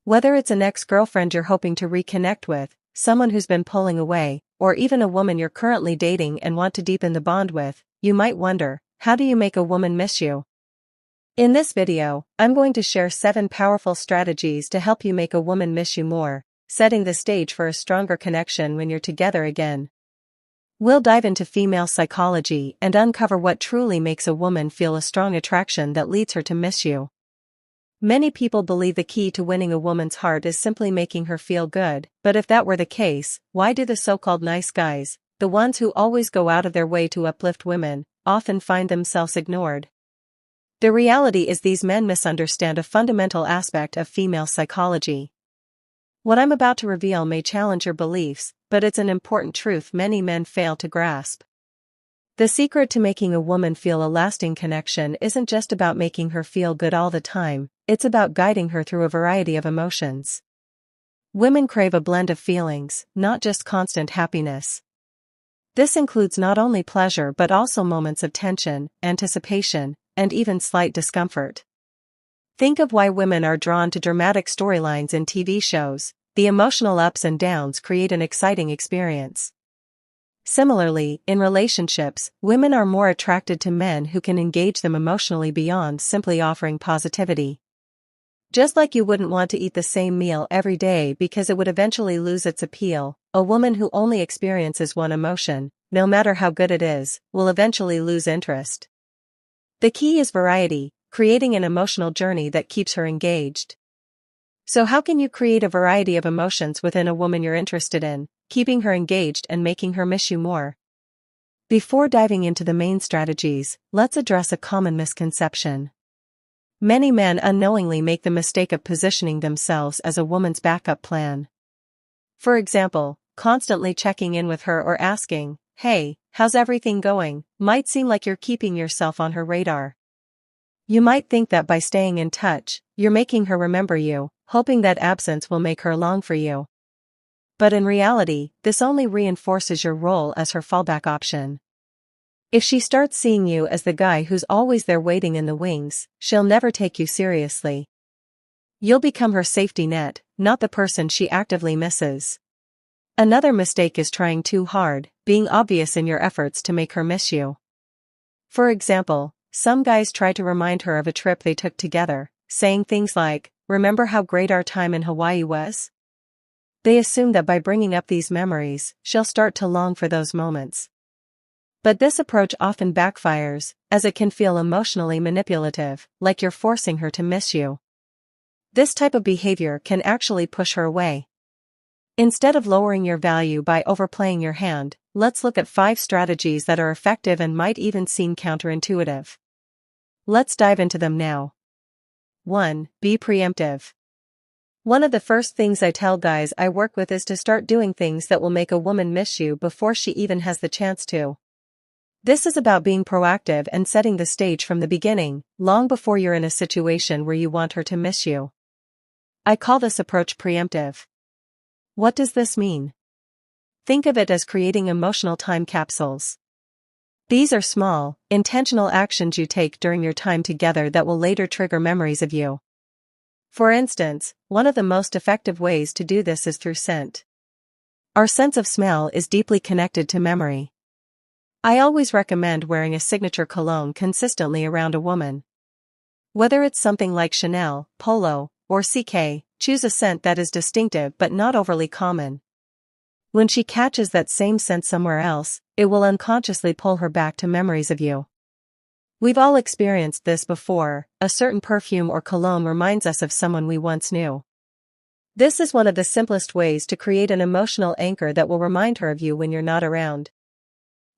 Whether it's an ex-girlfriend you're hoping to reconnect with, someone who's been pulling away, or even a woman you're currently dating and want to deepen the bond with, you might wonder, how do you make a woman miss you? In this video, I'm going to share 7 powerful strategies to help you make a woman miss you more, setting the stage for a stronger connection when you're together again. We'll dive into female psychology and uncover what truly makes a woman feel a strong attraction that leads her to miss you. Many people believe the key to winning a woman's heart is simply making her feel good, but if that were the case, why do the so-called nice guys, the ones who always go out of their way to uplift women, often find themselves ignored? The reality is these men misunderstand a fundamental aspect of female psychology. What I'm about to reveal may challenge your beliefs, but it's an important truth many men fail to grasp. The secret to making a woman feel a lasting connection isn't just about making her feel good all the time, it's about guiding her through a variety of emotions. Women crave a blend of feelings, not just constant happiness. This includes not only pleasure but also moments of tension, anticipation, and even slight discomfort. Think of why women are drawn to dramatic storylines in TV shows. The emotional ups and downs create an exciting experience. Similarly, in relationships, women are more attracted to men who can engage them emotionally beyond simply offering positivity. Just like you wouldn't want to eat the same meal every day because it would eventually lose its appeal, a woman who only experiences one emotion, no matter how good it is, will eventually lose interest. The key is variety, creating an emotional journey that keeps her engaged. So how can you create a variety of emotions within a woman you're interested in, keeping her engaged and making her miss you more? Before diving into the main strategies, let's address a common misconception. Many men unknowingly make the mistake of positioning themselves as a woman's backup plan. For example, constantly checking in with her or asking, "Hey, how's everything going?" might seem like you're keeping yourself on her radar. You might think that by staying in touch, you're making her remember you, hoping that absence will make her long for you. But in reality, this only reinforces your role as her fallback option. If she starts seeing you as the guy who's always there waiting in the wings, she'll never take you seriously. You'll become her safety net, not the person she actively misses. Another mistake is trying too hard, being obvious in your efforts to make her miss you. For example, some guys try to remind her of a trip they took together, saying things like, "Remember how great our time in Hawaii was?" They assume that by bringing up these memories, she'll start to long for those moments. But this approach often backfires, as it can feel emotionally manipulative, like you're forcing her to miss you. This type of behavior can actually push her away. Instead of lowering your value by overplaying your hand, let's look at 5 strategies that are effective and might even seem counterintuitive. Let's dive into them now. 1. Be preemptive. One of the first things I tell guys I work with is to start doing things that will make a woman miss you before she even has the chance to. This is about being proactive and setting the stage from the beginning, long before you're in a situation where you want her to miss you. I call this approach preemptive. What does this mean? Think of it as creating emotional time capsules. These are small, intentional actions you take during your time together that will later trigger memories of you. For instance, one of the most effective ways to do this is through scent. Our sense of smell is deeply connected to memory. I always recommend wearing a signature cologne consistently around a woman. Whether it's something like Chanel, Polo, or CK, choose a scent that is distinctive but not overly common. When she catches that same scent somewhere else, it will unconsciously pull her back to memories of you. We've all experienced this before, a certain perfume or cologne reminds us of someone we once knew. This is one of the simplest ways to create an emotional anchor that will remind her of you when you're not around.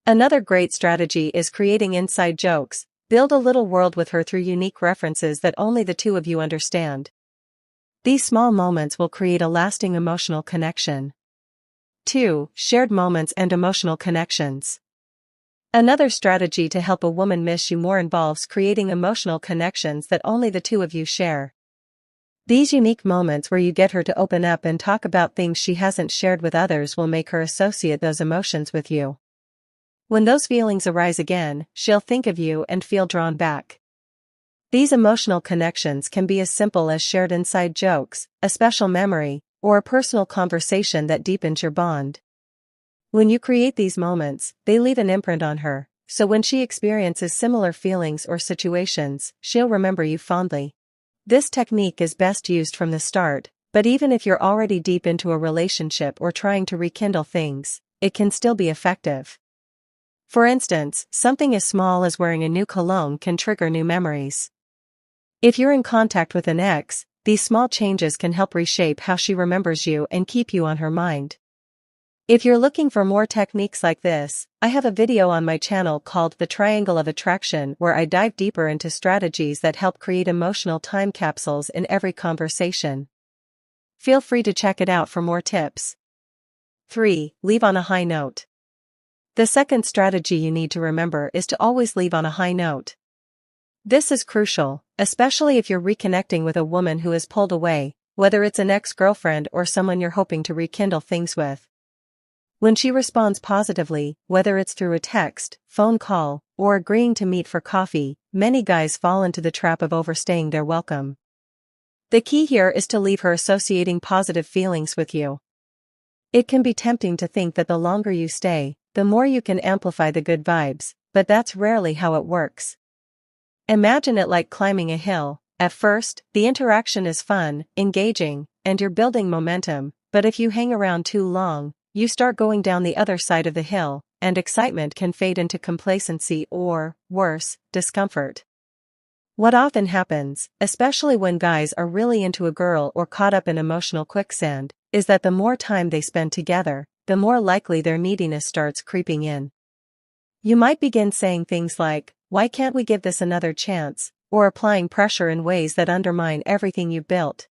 Another great strategy is creating inside jokes. Build a little world with her through unique references that only the two of you understand. These small moments will create a lasting emotional connection. 2. Shared moments and emotional connections. Another strategy to help a woman miss you more involves creating emotional connections that only the two of you share. These unique moments where you get her to open up and talk about things she hasn't shared with others will make her associate those emotions with you. When those feelings arise again, she'll think of you and feel drawn back. These emotional connections can be as simple as shared inside jokes, a special memory, or a personal conversation that deepens your bond. When you create these moments, they leave an imprint on her, so when she experiences similar feelings or situations, she'll remember you fondly. This technique is best used from the start, but even if you're already deep into a relationship or trying to rekindle things, it can still be effective. For instance, something as small as wearing a new cologne can trigger new memories. If you're in contact with an ex, these small changes can help reshape how she remembers you and keep you on her mind. If you're looking for more techniques like this, I have a video on my channel called The Triangle of Attraction where I dive deeper into strategies that help create emotional time capsules in every conversation. Feel free to check it out for more tips. 3. Leave on a high note. The second strategy you need to remember is to always leave on a high note. This is crucial, especially if you're reconnecting with a woman who has pulled away, whether it's an ex-girlfriend or someone you're hoping to rekindle things with. When she responds positively, whether it's through a text, phone call, or agreeing to meet for coffee, many guys fall into the trap of overstaying their welcome. The key here is to leave her associating positive feelings with you. It can be tempting to think that the longer you stay, the more you can amplify the good vibes, but that's rarely how it works. Imagine it like climbing a hill. At first, the interaction is fun, engaging, and you're building momentum, but if you hang around too long, you start going down the other side of the hill, and excitement can fade into complacency or, worse, discomfort. What often happens, especially when guys are really into a girl or caught up in emotional quicksand, is that the more time they spend together, the more likely their neediness starts creeping in. You might begin saying things like, "Why can't we give this another chance?" or applying pressure in ways that undermine everything you've built.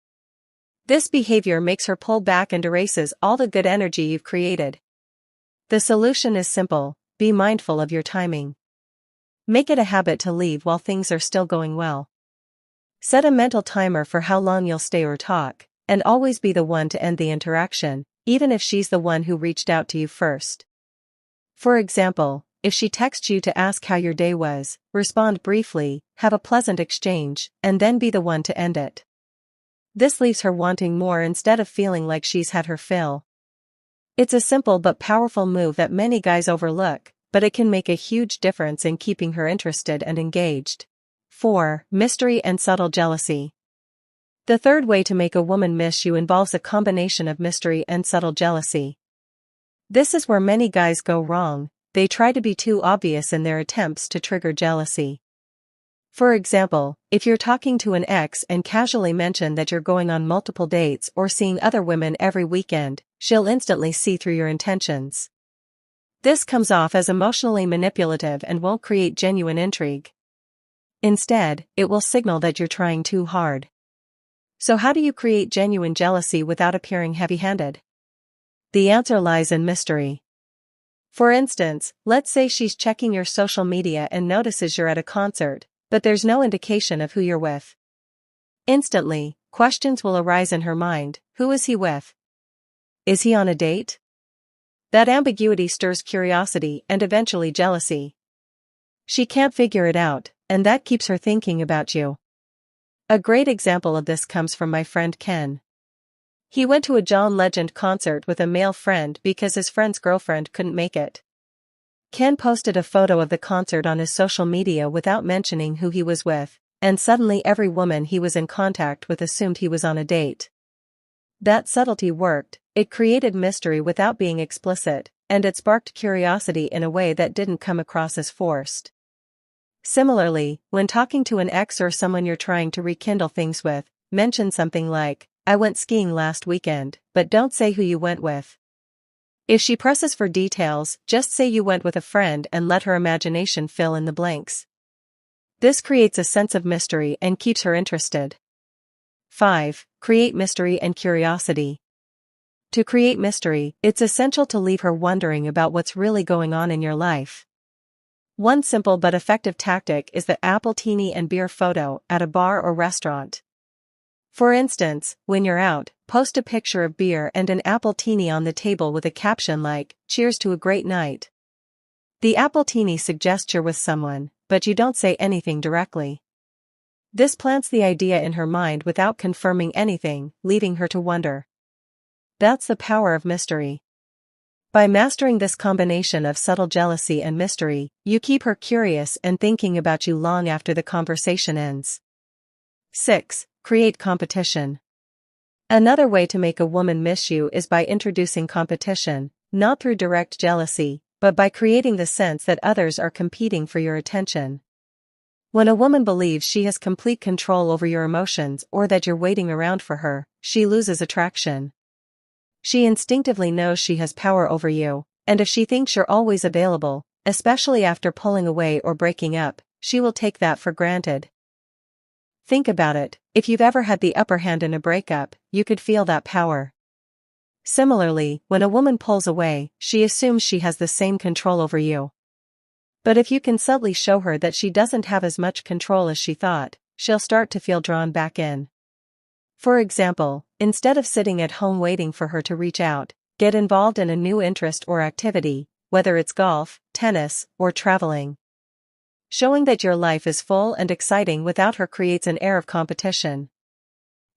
This behavior makes her pull back and erases all the good energy you've created. The solution is simple: be mindful of your timing. Make it a habit to leave while things are still going well. Set a mental timer for how long you'll stay or talk, and always be the one to end the interaction, even if she's the one who reached out to you first. For example, if she texts you to ask how your day was, respond briefly, have a pleasant exchange, and then be the one to end it. This leaves her wanting more instead of feeling like she's had her fill. It's a simple but powerful move that many guys overlook, but it can make a huge difference in keeping her interested and engaged. 4. Mystery and subtle jealousy. The third way to make a woman miss you involves a combination of mystery and subtle jealousy. This is where many guys go wrong. They try to be too obvious in their attempts to trigger jealousy. For example, if you're talking to an ex and casually mention that you're going on multiple dates or seeing other women every weekend, she'll instantly see through your intentions. This comes off as emotionally manipulative and won't create genuine intrigue. Instead, it will signal that you're trying too hard. So how do you create genuine jealousy without appearing heavy-handed? The answer lies in mystery. For instance, let's say she's checking your social media and notices you're at a concert, but there's no indication of who you're with. Instantly, questions will arise in her mind. Who is he with? Is he on a date? That ambiguity stirs curiosity and eventually jealousy. She can't figure it out, and that keeps her thinking about you. A great example of this comes from my friend Ken. He went to a John Legend concert with a male friend because his friend's girlfriend couldn't make it. Ken posted a photo of the concert on his social media without mentioning who he was with, and suddenly every woman he was in contact with assumed he was on a date. That subtlety worked. It created mystery without being explicit, and it sparked curiosity in a way that didn't come across as forced. Similarly, when talking to an ex or someone you're trying to rekindle things with, mention something like, "I went skiing last weekend," but don't say who you went with. If she presses for details, just say you went with a friend and let her imagination fill in the blanks. This creates a sense of mystery and keeps her interested. 5. Create mystery and curiosity. To create mystery, it's essential to leave her wondering about what's really going on in your life. One simple but effective tactic is the appletini and beer photo at a bar or restaurant. For instance, when you're out, post a picture of beer and an appletini on the table with a caption like, "Cheers to a great night." The appletini suggests you're with someone, but you don't say anything directly. This plants the idea in her mind without confirming anything, leaving her to wonder. That's the power of mystery. By mastering this combination of subtle jealousy and mystery, you keep her curious and thinking about you long after the conversation ends. 6. Create competition. Another way to make a woman miss you is by introducing competition, not through direct jealousy, but by creating the sense that others are competing for your attention. When a woman believes she has complete control over your emotions or that you're waiting around for her, she loses attraction. She instinctively knows she has power over you, and if she thinks you're always available, especially after pulling away or breaking up, she will take that for granted. Think about it, if you've ever had the upper hand in a breakup, you could feel that power. Similarly, when a woman pulls away, she assumes she has the same control over you. But if you can subtly show her that she doesn't have as much control as she thought, she'll start to feel drawn back in. For example, instead of sitting at home waiting for her to reach out, get involved in a new interest or activity, whether it's golf, tennis, or traveling. Showing that your life is full and exciting without her creates an air of competition.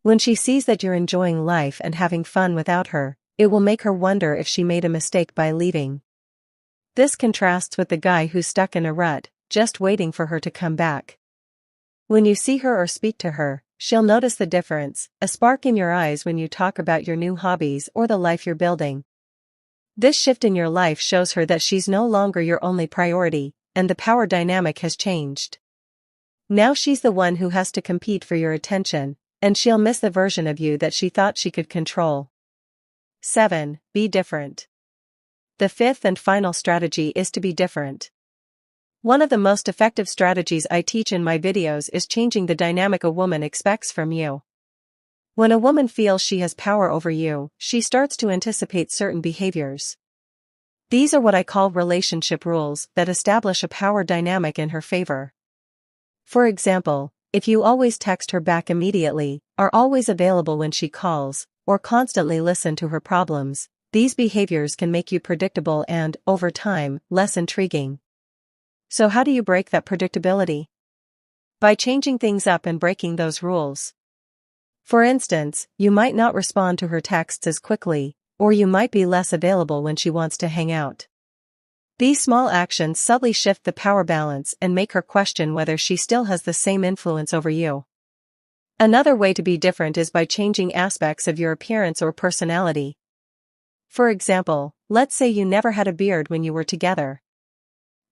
When she sees that you're enjoying life and having fun without her, it will make her wonder if she made a mistake by leaving. This contrasts with the guy who's stuck in a rut, just waiting for her to come back. When you see her or speak to her, she'll notice the difference, a spark in your eyes when you talk about your new hobbies or the life you're building. This shift in your life shows her that she's no longer your only priority, and the power dynamic has changed. Now she's the one who has to compete for your attention, and she'll miss the version of you that she thought she could control. 7. Be different. The fifth and final strategy is to be different. One of the most effective strategies I teach in my videos is changing the dynamic a woman expects from you. When a woman feels she has power over you, she starts to anticipate certain behaviors. These are what I call relationship rules that establish a power dynamic in her favor. For example, if you always text her back immediately, are always available when she calls, or constantly listen to her problems, these behaviors can make you predictable and, over time, less intriguing. So how do you break that predictability? By changing things up and breaking those rules. For instance, you might not respond to her texts as quickly, or you might be less available when she wants to hang out. These small actions subtly shift the power balance and make her question whether she still has the same influence over you. Another way to be different is by changing aspects of your appearance or personality. For example, let's say you never had a beard when you were together.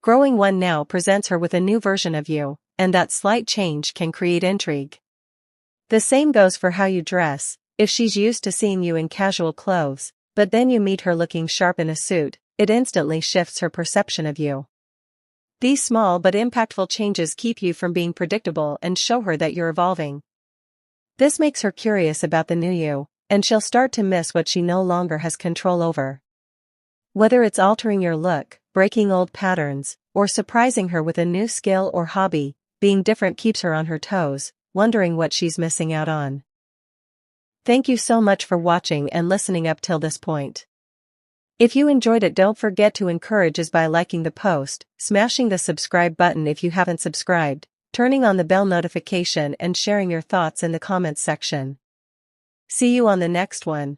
Growing one now presents her with a new version of you, and that slight change can create intrigue. The same goes for how you dress. If she's used to seeing you in casual clothes, but then you meet her looking sharp in a suit, it instantly shifts her perception of you. These small but impactful changes keep you from being predictable and show her that you're evolving. This makes her curious about the new you, and she'll start to miss what she no longer has control over. Whether it's altering your look, breaking old patterns, or surprising her with a new skill or hobby, being different keeps her on her toes, wondering what she's missing out on. Thank you so much for watching and listening up till this point. If you enjoyed it, don't forget to encourage us by liking the post, smashing the subscribe button if you haven't subscribed, turning on the bell notification and sharing your thoughts in the comments section. See you on the next one.